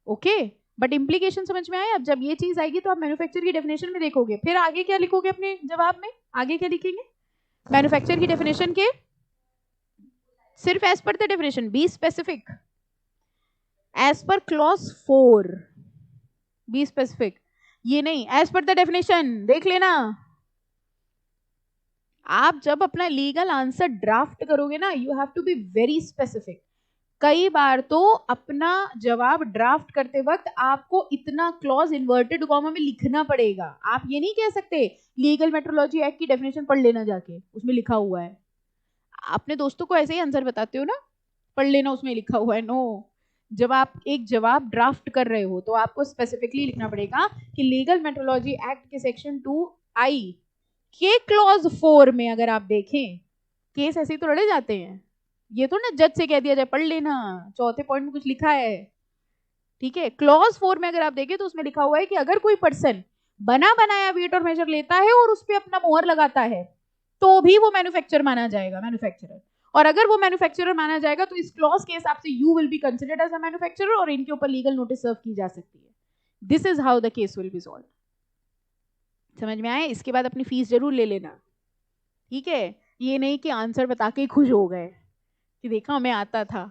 ओके। बट इम्प्लीकेशन समझ में आया। अब जब ये चीज आएगी तो आप मैन्युफैक्चर की डेफिनेशन में देखोगे, फिर आगे क्या लिखोगे अपने जवाब में, आगे क्या लिखेंगे, मैन्युफैक्चर की डेफिनेशन के सिर्फ as per the definition, be specific, as per clause 4, be specific, ये नहीं एज पर द डेफिनेशन, देख लेना। आप जब अपना लीगल आंसर ड्राफ्ट करोगे ना, you have to be very specific. कई बार तो अपना जवाब ड्राफ्ट करते वक्त आपको इतना क्लॉज इन्वर्टेड कॉमा में लिखना पड़ेगा। आप ये नहीं कह सकते लीगल मेट्रोलॉजी एक्ट की डेफिनेशन पढ़ लेना जाके, उसमें लिखा हुआ है। अपने दोस्तों को ऐसे ही आंसर बताते हो ना, पढ़ लेना उसमें लिखा हुआ है, नो। जब आप एक जवाब ड्राफ्ट कर रहे हो तो आपको स्पेसिफिकली लिखना पड़ेगा कि लीगल मेट्रोलॉजी एक्ट के सेक्शन 2I के क्लॉज 4 में अगर आप देखें केस ऐसे ही तो लड़े जाते हैं। ये तो ना जज से कह दिया जाए पढ़ लेना, चौथे पॉइंट में कुछ लिखा है, ठीक है। क्लॉज 4 में अगर आप देखें तो उसमें लिखा हुआ है कि अगर कोई पर्सन बना बनाया वेट और मेजर लेता है और उस पर अपना मोहर लगाता है तो भी वो मैन्युफैक्चर माना जाएगा, मैन्युफैक्चरर। और अगर वो मैन्युफैक्चरर माना जाएगा तो इस क्लॉज के हिसाब से you will be considered as a manufacturer और इनके ऊपर लीगल नोटिस सर्व की जा सकती है। This is how the case will be solve. समझ में आए? इसके बाद अपनी फीस जरूर ले लेना, ठीक है। ये नहीं कि आंसर बता के खुश हो गए कि देखा हमें आता था।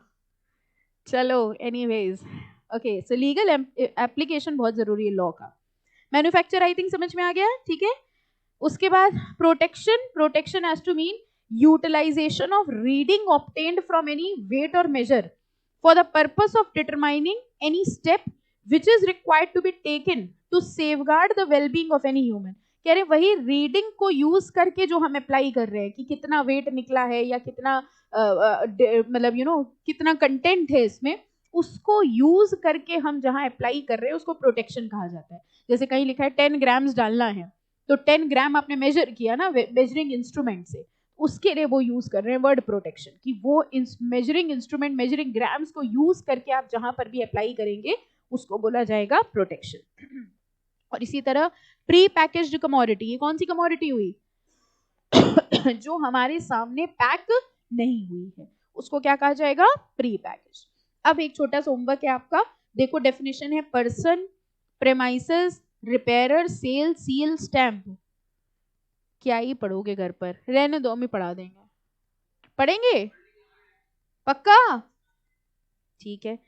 चलो एनीवेज, ओके, सो लीगल एप्लीकेशन बहुत जरूरी है लॉ का। मैन्युफैक्चर आई थिंक समझ में आ गया, ठीक है। उसके बाद protection, protection has to mean utilisation of reading obtained from any weight और measure for the purpose of determining any step which is required to be taken to safeguard the wellbeing of any human. कह रहे वही reading को use करके जो हम apply कर रहे हैं कि कितना वेट निकला है या कितना मतलब कितना कंटेंट है इसमें, उसको यूज करके हम जहां अप्लाई कर रहे हैं उसको प्रोटेक्शन कहा जाता है। जैसे कहीं लिखा है 10 ग्राम्स डालना है, तो 10 ग्राम आपने मेजर किया ना मेजरिंग इंस्ट्रूमेंट से, उसके लिए वो यूज कर रहे हैं वर्ड प्रोटेक्शन, कि वो मेजरिंग इंस्ट्रूमेंट मेजरिंग ग्राम्स को यूज करके आप जहां पर भी अप्लाई करेंगे उसको बोला जाएगा प्रोटेक्शन। और इसी तरह प्री पैकेज्ड कमोडिटी, ये कौन सी कमोडिटी हुई? जो हमारे सामने पैक नहीं हुई है उसको क्या कहा जाएगा? Pre package. अब एक छोटा सा होमवर्क है आपका, देखो डेफिनेशन है person, premises, repairer, sale, seal, stamp. क्या ही पढ़ोगे घर पर, रहने दो, हम ही पढ़ा देंगे। पढ़ेंगे पक्का? ठीक है,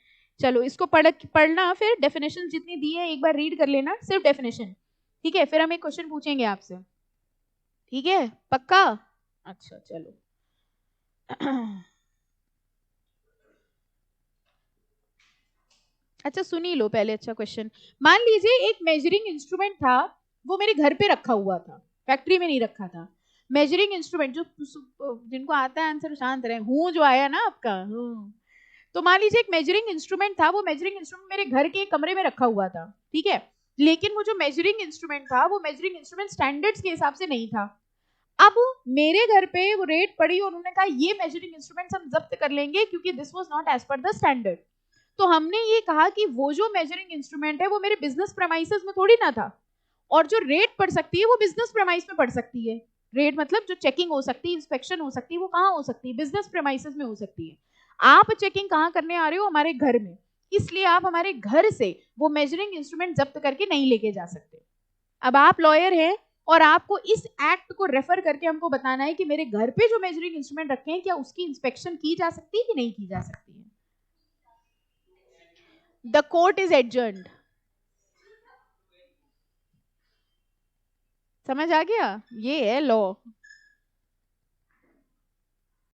चलो इसको पढ़ना, फिर डेफिनेशन जितनी दी है एक बार रीड कर लेना, सिर्फ डेफिनेशन, ठीक है। फिर हम एक क्वेश्चन पूछेंगे आपसे, ठीक है, पक्का? अच्छा चलो। अच्छा सुनी लो पहले, अच्छा क्वेश्चन। मान लीजिए एक मेजरिंग इंस्ट्रूमेंट था, वो मेरे घर पे रखा हुआ था, फैक्ट्री में नहीं रखा था। मेजरिंग इंस्ट्रूमेंट, जो जिनको आता है आंसर शांत रहे, हूँ जो आया ना आपका, तो मान लीजिए एक मेजरिंग इंस्ट्रूमेंट था, वो मेजरिंग इंस्ट्रूमेंट मेरे घर के कमरे में रखा हुआ था, ठीक है। लेकिन वो जो मेजरिंग इंस्ट्रूमेंट था वो मेजरिंग इंस्ट्रूमेंट स्टैंडर्ड्स के हिसाब से नहीं था। अब मेरे घर पे वो रेट पड़ी और उन्होंने कहा ये मेजरिंग इंस्ट्रूमेंट्स हम जब्त कर लेंगे क्योंकि this was not as per the standard. तो हमने ये कहा कि वो जो मेजरिंग इंस्ट्रूमेंट है वो मेरे बिजनेस प्रेमाइसेस में थोड़ी ना था, और जो रेट पड़ सकती है वो बिजनेस प्रेमाइस में पड़ सकती है। रेट मतलब जो चेकिंग हो सकती है, इंस्पेक्शन हो सकती है, वो कहाँ हो सकती है? बिजनेस प्रेमाइसेस में हो सकती है। आप चेकिंग कहाँ करने आ रहे हो? हमारे घर में, इसलिए आप हमारे घर से वो मेजरिंग इंस्ट्रूमेंट जब्त करके नहीं लेके जा सकते। अब आप लॉयर हैं और आपको इस एक्ट को रेफर करके हमको बताना है कि मेरे घर पे जो मेजरिंग इंस्ट्रूमेंट रखे हैं क्या उसकी इंस्पेक्शन की जा सकती है कि नहीं की जा सकती है। The court is adjourned. समझ आ गया? ये है लॉ।